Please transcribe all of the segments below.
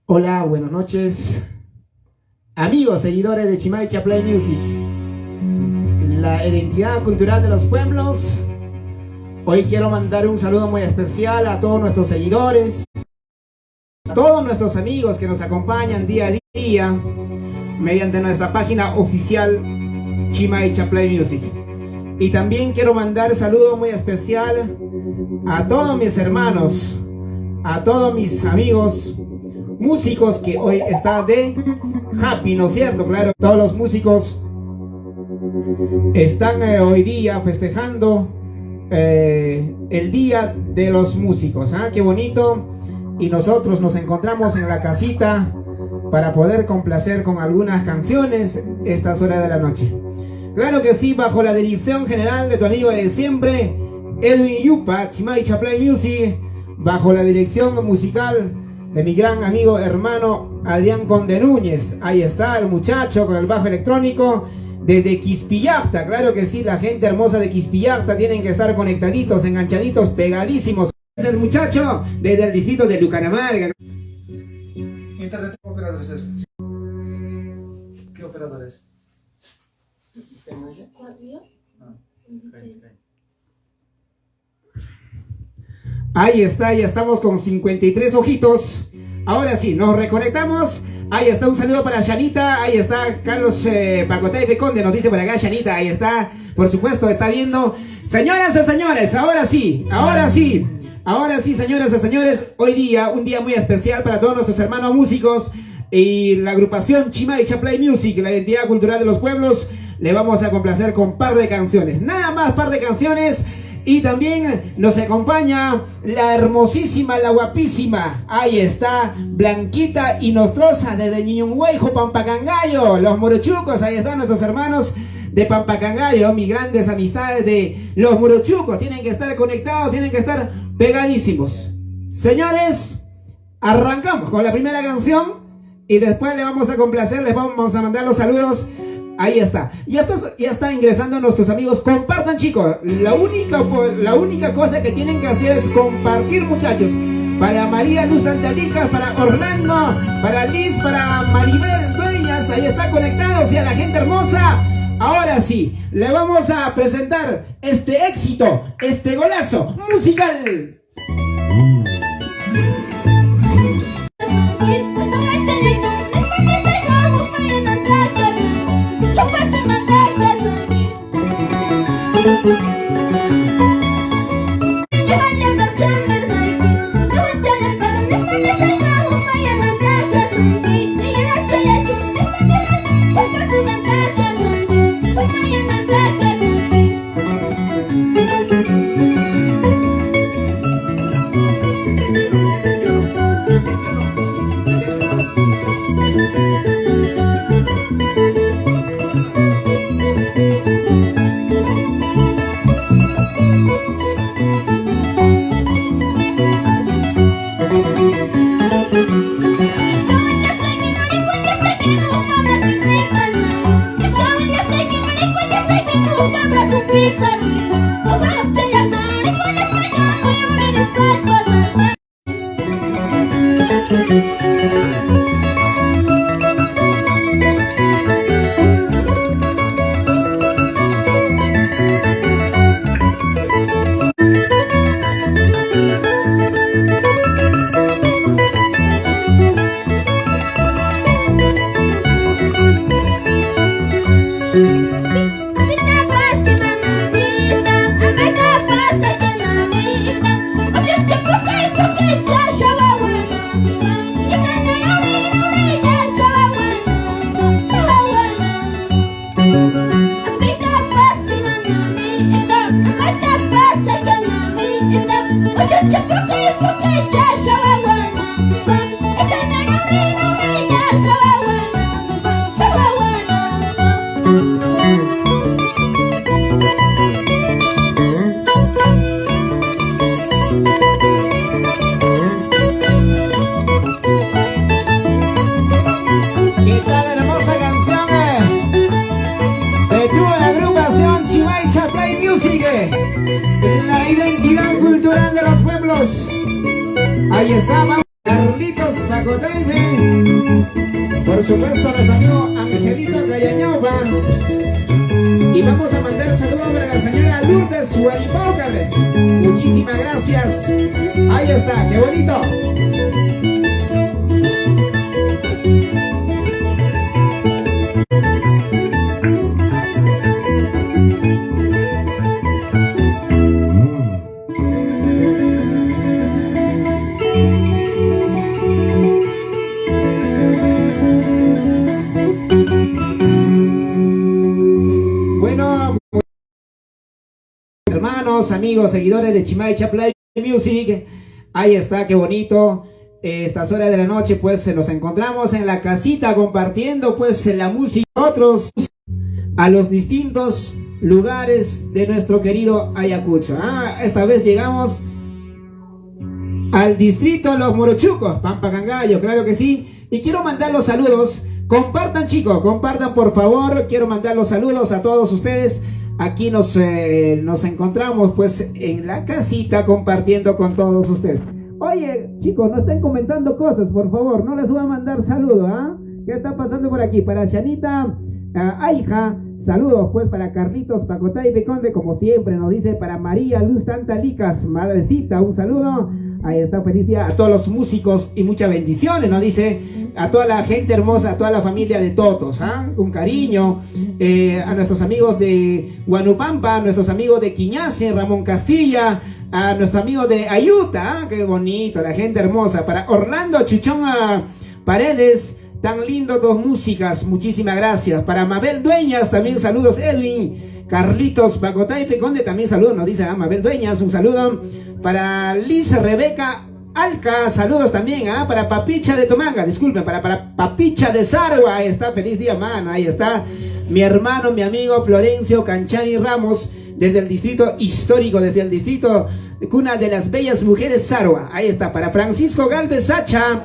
Hola, buenas noches, amigos, seguidores de Chimaicha Play Music, la identidad cultural de los pueblos. Hoy quiero mandar un saludo muy especial a todos nuestros seguidores, a todos nuestros amigos que nos acompañan día a día mediante nuestra página oficial Chimaicha Play Music. Y también quiero mandar saludo muy especial a todos mis hermanos, a todos mis amigos músicos que hoy está de happy, ¿no es cierto? Claro, todos los músicos están hoy día festejando el día de los músicos. Qué bonito. Y nosotros nos encontramos en la casita para poder complacer con algunas canciones estas horas de la noche. Claro que sí, bajo la dirección general de tu amigo de siempre, Edwin Yupa, Chimaicha Play Music, bajo la dirección musical de mi gran amigo hermano Adrián Conde Núñez. Ahí está el muchacho con el bajo electrónico desde Quispillacta. Claro que sí, la gente hermosa de Quispillacta tienen que estar conectaditos, enganchaditos, pegadísimos. Es el muchacho desde el distrito de Lucanamarga. Internet, ¿qué operador es eso? ¿Qué operador es? Ahí está, ya estamos con 53 ojitos. Ahora sí, nos reconectamos. Ahí está, un saludo para Shanita. Ahí está Carlos Pacotay Peconde, nos dice por acá Shanita. Ahí está, por supuesto, está viendo. Señoras y señores, ahora sí, señoras y señores, hoy día, un día muy especial para todos nuestros hermanos músicos y la agrupación Chimaicha Play Music, la identidad cultural de los pueblos. Le vamos a complacer con par de canciones, nada más par de canciones. Y también nos acompaña la hermosísima, la guapísima, ahí está, Blanquita y Nostrosa desde Ñuñunhuayjo, Pampacangallo, los Morochucos. Ahí están nuestros hermanos de Pampacangallo, mis grandes amistades de los Morochucos. Tienen que estar conectados, tienen que estar pegadísimos. Señores, arrancamos con la primera canción y después le vamos a complacer, les vamos a mandar los saludos. Ahí está. Ya está ingresando nuestros amigos. Compartan, chicos. La única cosa que tienen que hacer es compartir, muchachos. Para María Luz Tantalicas, para Orlando, para Liz, para Maribel Dueñas. Ahí está conectados y a la gente hermosa. Ahora sí, le vamos a presentar este éxito, este golazo musical. La identidad cultural de los pueblos. Ahí está, vamos. Carlitos Pacotaipe. Por supuesto, nuestro amigo Angelito Cayañaupa. Y vamos a mandar saludos para la señora Lourdes Hualipócale. Muchísimas gracias. Ahí está, qué bonito. Hermanos, amigos, seguidores de Chimay Play Music, ahí está, qué bonito. Estas horas de la noche pues nos encontramos en la casita compartiendo pues la música de otros a los distintos lugares de nuestro querido Ayacucho. Esta vez llegamos al distrito Los Morochucos, Pampa Cangallo, claro que sí. Y quiero mandar los saludos. Compartan, chicos, compartan por favor. Quiero mandar los saludos a todos ustedes. Aquí nos encontramos pues en la casita compartiendo con todos ustedes. Oye, chicos, no estén comentando cosas, por favor. No les voy a mandar saludos, ¿ah? ¿Qué está pasando por aquí? Para Shanita Aija, saludos pues para Carlitos Pacotaipe Conde, como siempre nos dice. Para María Luz Tantalicas, madrecita, un saludo. Ahí está, feliz día a todos los músicos y muchas bendiciones, nos dice. A toda la gente hermosa, a toda la familia de Totos, un cariño. A nuestros amigos de Huanupampa, a nuestros amigos de Quiñace, Ramón Castilla, a nuestros amigos de Ayuta, qué bonito, la gente hermosa. Para Orlando Chuchón Paredes, tan lindo, dos músicas, muchísimas gracias. Para Mabel Dueñas, también saludos. Edwin Carlitos Pacotaipe Conde, también saludos, nos dice Mabel Dueñas, un saludo. Para Liz Rebeca Alca, saludos también, para Papicha de Tomanga, disculpen, para Papicha de Sarua, ahí está, feliz día, mano, ahí está, mi hermano, mi amigo Florencio Canchani Ramos, desde el distrito histórico, desde el distrito cuna de las bellas mujeres Sarua, ahí está. Para Francisco Galvez Sacha,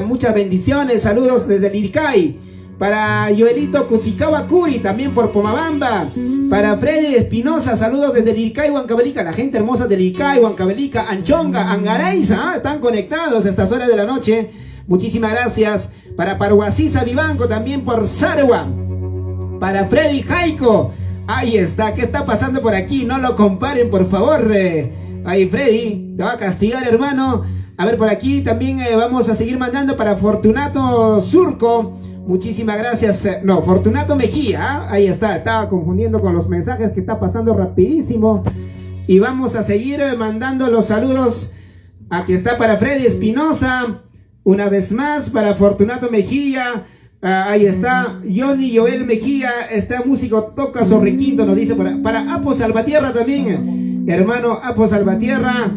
muchas bendiciones, saludos desde el Ircay. Para Joelito Cusicaba Curi, también por Pomabamba. Para Freddy Espinosa, saludos desde el Ircay, Huancavelica. La gente hermosa del Ircay, Huancavelica, Anchonga, Angaraiza, están conectados a estas horas de la noche. Muchísimas gracias. Para Parhuasisa Vivanco, también por Sarua. Para Freddy Jaico, ahí está. ¿Qué está pasando por aquí? No lo comparen, por favor. Ahí Freddy, te va a castigar, hermano. A ver, por aquí también vamos a seguir mandando para Fortunato Surco. Muchísimas gracias. No, Fortunato Mejía, ahí está, estaba confundiendo con los mensajes que está pasando rapidísimo. Y vamos a seguir mandando los saludos. Aquí está para Freddy Espinosa, una vez más, para Fortunato Mejía. Ahí está, Johnny Joel Mejía, está músico, toca Sorriquinto, nos dice. Para Apo Salvatierra también, hermano Apo Salvatierra,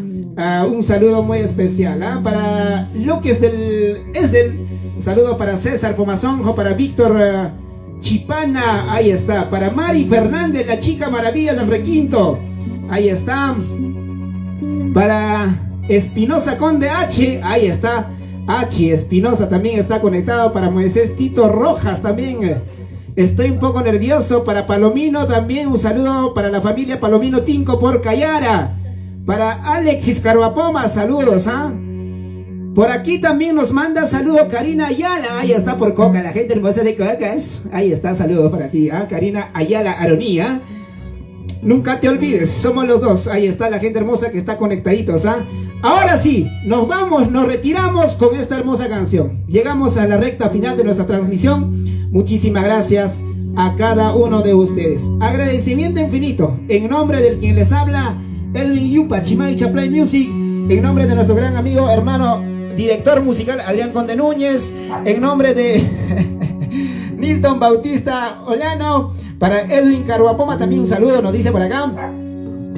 un saludo muy especial. Para lo que es del un saludo para César Pomazonjo, para Víctor Chipana, ahí está. Para Mari Fernández, la chica maravilla del requinto, ahí está. Para Espinosa Conde H, ahí está. H Espinosa también está conectado. Para Moisés Tito Rojas también. Estoy un poco nervioso. Para Palomino también un saludo para la familia Palomino Tinco por Cayara. Para Alexis Carvapoma, saludos, Por aquí también nos manda saludo Karina Ayala, ahí está por Coca, la gente hermosa de Cocas. Ahí está, saludos para ti, Karina Ayala Aronía. Nunca te olvides, somos los dos. Ahí está la gente hermosa que está conectaditos, Ahora sí, nos vamos, nos retiramos con esta hermosa canción. Llegamos a la recta final de nuestra transmisión. Muchísimas gracias a cada uno de ustedes. Agradecimiento infinito en nombre del quien les habla, Edwin Yupa, Chimay Play Music. En nombre de nuestro gran amigo, hermano, director musical Adrián Conde Núñez. En nombre de Nilton Bautista Olano. Para Edwin Carvapoma también un saludo, nos dice por acá.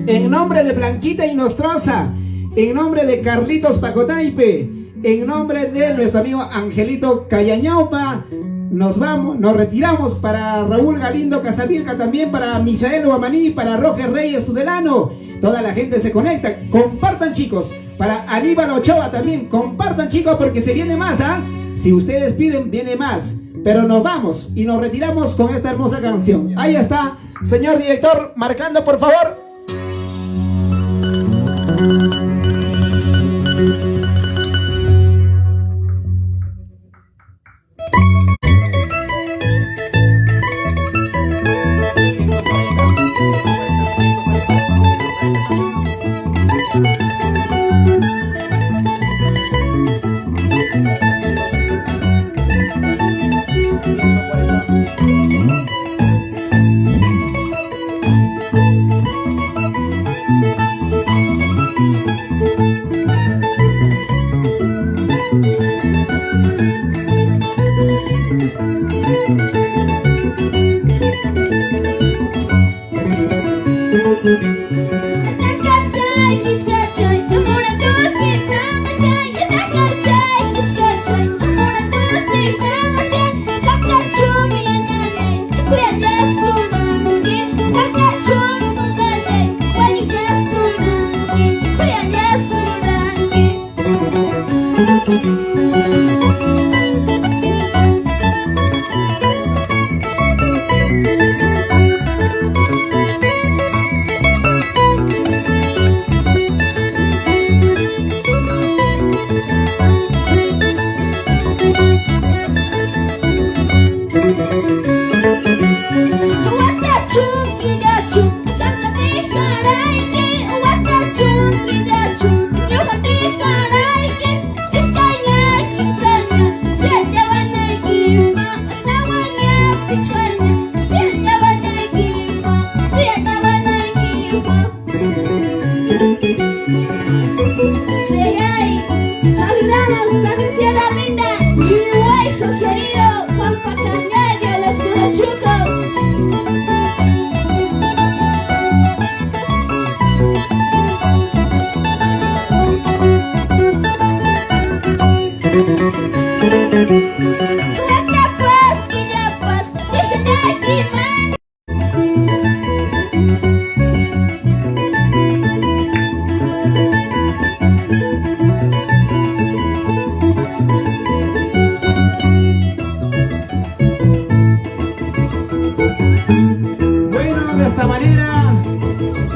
En nombre de Blanquita Inostroza. En nombre de Carlitos Pacotaipe. En nombre de nuestro amigo Angelito Cayañaupa. Nos vamos, nos retiramos. Para Raúl Galindo Casavilca, también para Misael Guamaní, para Roger Reyes Tudelano. Toda la gente se conecta. Compartan, chicos. Para Aníbal Ochoa también. Compartan, chicos, porque se viene más, Si ustedes piden, viene más. Pero nos vamos y nos retiramos con esta hermosa canción. Ahí está, señor director, marcando por favor.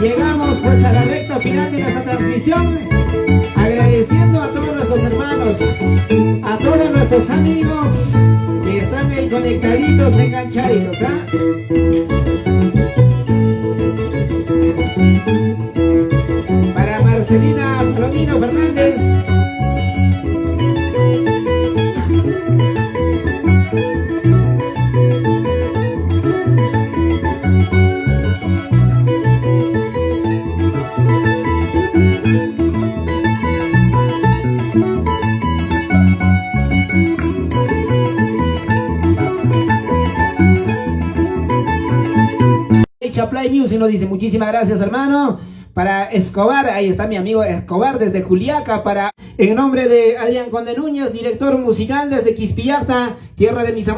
llegamos pues a la recta final de nuestra transmisión, agradeciendo a todos nuestros hermanos, a todos nuestros amigos que están ahí conectaditos, enganchaditos, ¿ah? Para Marcelina Romino Fernández. Play Music nos dice muchísimas gracias, hermano. Para Escobar, ahí está mi amigo Escobar desde Juliaca, para en nombre de Adrián Conde Núñez, director musical desde Quispillarta, tierra de mis amores.